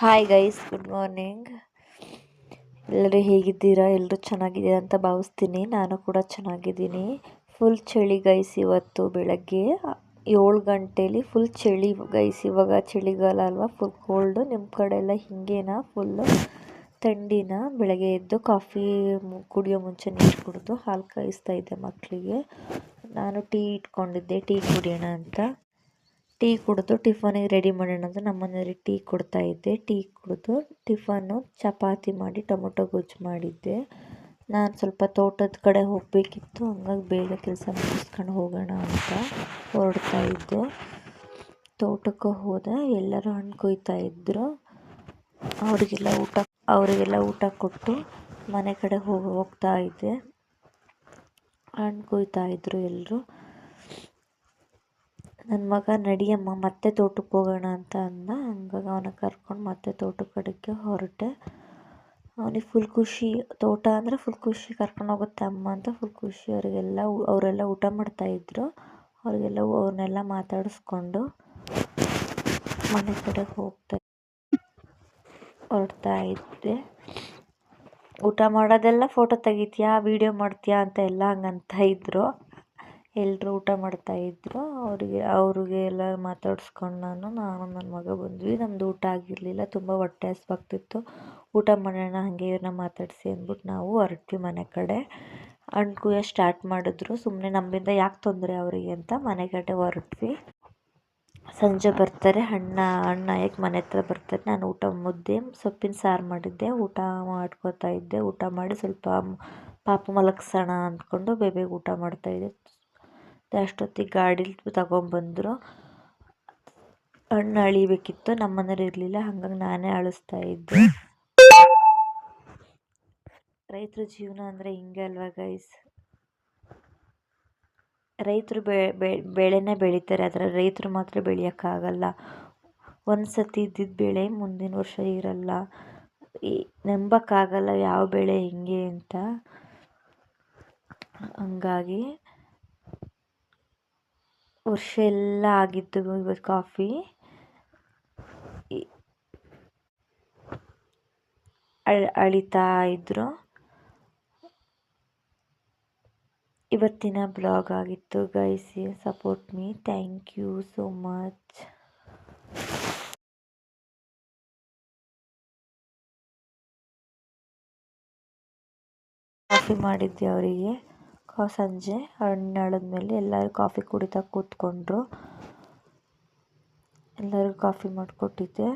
Hi guys, good morning. ಎಲ್ಲರೂ ಹೇಗಿದ್ದೀರಾ? ಎಲ್ಲರೂ ಚೆನ್ನಾಗಿದ್ದೀರಾ ಅಂತ ಭಾವಿಸ್ತೀನಿ. ನಾನು ಕೂಡ ಚೆನ್ನಾಗಿದ್ದೀನಿ. ಫುಲ್ ಚಳಿ ಗೈಸ್. ಇವತ್ತು ಬೆಳಗ್ಗೆ 7 ಗಂಟೇಲಿ ಫುಲ್ ಚಳಿ ಗೈಸ್. ಇವಾಗ ಚಳಿಗಾಲ ಅಲ್ವಾ, ಫುಲ್ ಕೋಲ್ಡು. ನಿಮ್ಮ ಕಡೆ ಎಲ್ಲ ಹಿಂಗೇನಾ? ಫುಲ್ಲು ಥಂಡಿನ? ಬೆಳಗ್ಗೆ ಎದ್ದು ಕಾಫಿ ಕುಡಿಯೋ ಮುಂಚೆ ನೀರು ಕುಡಿದು ಹಾಲು ಕಾಯಿಸ್ತಾ ಇದ್ದೆ ಮಕ್ಕಳಿಗೆ. ನಾನು ಟೀ ಇಟ್ಕೊಂಡಿದ್ದೆ, ಟೀ ಕುಡಿಯೋಣ ಅಂತ. ಟೀ ಕುಡಿದು ಟಿಫನಿಗೆ ರೆಡಿ ಮಾಡೋಣ ಅಂತ ನಮ್ಮನೆಯವ್ರಿಗೆ ಟೀ ಕೊಡ್ತಾಯಿದ್ದೆ. ಟೀ ಕುಡಿದು ಟಿಫನ್ನು ಚಪಾತಿ ಮಾಡಿ ಟೊಮೊಟೊ ಗೊಜ್ಜು ಮಾಡಿದ್ದೆ. ನಾನು ಸ್ವಲ್ಪ ತೋಟದ ಕಡೆ ಹೋಗಬೇಕಿತ್ತು, ಹಂಗಾಗಿ ಬೇಗ ಕೆಲಸ ಮುಗಿಸ್ಕೊಂಡು ಹೋಗೋಣ ಅಂತ ಹೊರಡ್ತಾಯಿದ್ದೆ. ತೋಟಕ್ಕೆ ಹೋದೆ. ಎಲ್ಲರೂ ಹಣ್ಣು ಕೊಯ್ತಾಯಿದ್ರು. ಅವರಿಗೆಲ್ಲ ಊಟ ಕೊಟ್ಟು ಮನೆ ಕಡೆ ಹೋಗ್ತಾ ಇದ್ದೆ. ಹಣ್ಣು ಕೊಯ್ತಾಯಿದ್ರು ಎಲ್ಲರೂ. ನನ್ನ ಮಗ ನಡಿಯಮ್ಮ ಮತ್ತೆ ತೋಟಕ್ಕೆ ಹೋಗೋಣ ಅಂತ ಅಂದ. ಹಂಗಾಗಿ ಅವನ ಕರ್ಕೊಂಡು ಮತ್ತೆ ತೋಟದ ಕಡೆಗೆ ಹೊರಟೆ. ಅವನಿಗೆ ಫುಲ್ ಖುಷಿ, ತೋಟ ಅಂದರೆ ಫುಲ್ ಖುಷಿ. ಕರ್ಕೊಂಡು ಹೋಗುತ್ತೆ ಅಮ್ಮ ಅಂತ ಫುಲ್ ಖುಷಿ. ಅವರೆಲ್ಲ ಊಟ ಮಾಡ್ತಾಯಿದ್ರು. ಅವ್ರನ್ನೆಲ್ಲ ಮಾತಾಡಿಸ್ಕೊಂಡು ಮನೆ ಕಡೆ ಹೊರಡ್ತಾ ಇದ್ದೆ. ಊಟ ಮಾಡೋದೆಲ್ಲ ಫೋಟೋ ತೆಗಿತೀಯಾ, ವೀಡಿಯೋ ಮಾಡ್ತೀಯಾ ಅಂತ ಎಲ್ಲ ಹಂಗಂತ ಇದ್ದರು. ಎಲ್ಲರೂ ಊಟ ಮಾಡ್ತಾಯಿದ್ರು. ಅವ್ರಿಗೆ ಎಲ್ಲ ಮಾತಾಡಿಸ್ಕೊಂಡು ನಾನು ನನ್ನ ಮಗ ಬಂದ್ವಿ. ನಮ್ಮದು ಊಟ ಆಗಿರಲಿಲ್ಲ, ತುಂಬ ಹೊಟ್ಟೆ ಹಸ್ವಾಗ್ತಿತ್ತು. ಊಟ ಮಾಡೋಣ ಹಾಗೆ ಇವ್ರನ್ನ ಮಾತಾಡಿಸಿ ಅಂದ್ಬಿಟ್ಟು ನಾವು ಹೊರಟ್ವಿ ಮನೆ ಕಡೆ. ಹಣ್ಣು ಕುಯ್ಯೋ ಸ್ಟಾರ್ಟ್ ಮಾಡಿದ್ರು. ಸುಮ್ಮನೆ ನಮ್ಮಿಂದ ಯಾಕೆ ತೊಂದರೆ ಅವರಿಗೆ ಅಂತ ಮನೆ ಕಡೆ ಹೊರಟ್ವಿ. ಸಂಜೆ ಬರ್ತಾರೆ, ಹಣ್ಣು ಯಾಕೆ ಮನೆ ಹತ್ರ ಬರ್ತಾರೆ. ನಾನು ಮುದ್ದೆ ಸೊಪ್ಪಿನ ಸಾರು ಮಾಡಿದ್ದೆ, ಊಟ ಮಾಡ್ಕೋತಾ ಇದ್ದೆ. ಊಟ ಮಾಡಿ ಸ್ವಲ್ಪ ಪಾಪ ಮಲಗಿಸೋಣ ಅಂದ್ಕೊಂಡು ಬೇಗ ಊಟ ಮಾಡ್ತಾಯಿದ್ದೆ. ಅಷ್ಟೊತ್ತಿಗೆ ಗಾಡೀಲಿ ತಗೊಂಬಂದರು. ಹಣ್ಣು ಅಳಿಬೇಕಿತ್ತು, ನಮ್ಮನೇಲಿ ಇರಲಿಲ್ಲ, ಹಾಗಾಗಿ ನಾನೇ ಅಳಿಸ್ತಾ ಇದ್ದೆ. ರೈತರ ಜೀವನ ಅಂದರೆ ಹಿಂಗೆ ಅಲ್ವಾ ಗೈಸ್. ರೈತರು ಬೆಳೆನೇ ಬೆಳೀತಾರೆ, ಆದರೆ ರೈತರು ಮಾತ್ರ ಬೆಳೆಯೋಕ್ಕಾಗಲ್ಲ. ಒಂದು ಸತಿ ಇದ್ದಿದ್ದ ಬೆಳೆ ಮುಂದಿನ ವರ್ಷ ಇರಲ್ಲ. ನಂಬೋಕ್ಕಾಗಲ್ಲ ಯಾವ ಬೆಳೆ ಹೆಂಗೆ ಅಂತ. ಹಂಗಾಗಿ ವರ್ಷ ಎಲ್ಲ ಆಗಿದ್ದು ಇವತ್ತು ಕಾಫಿ ಅಳಿತಾ ಇದ್ರು. ಇವತ್ತಿನ ಬ್ಲಾಗ್ ಆಗಿತ್ತು guys. Support me. Thank you so much. Coffee ಮಾಡಿದ್ದೆ ಅವರಿಗೆ. ಸಂಜೆ ಹಣ್ಣು ಅಳಿದ್ಮೇಲೆ ಎಲ್ಲರೂ ಕಾಫಿ ಕುಡಿತಾ ಕೂತ್ಕೊಂಡ್ರು. ಎಲ್ಲರಿಗೂ ಕಾಫಿ ಮಾಡಿಕೊಟ್ಟಿದ್ದೆ.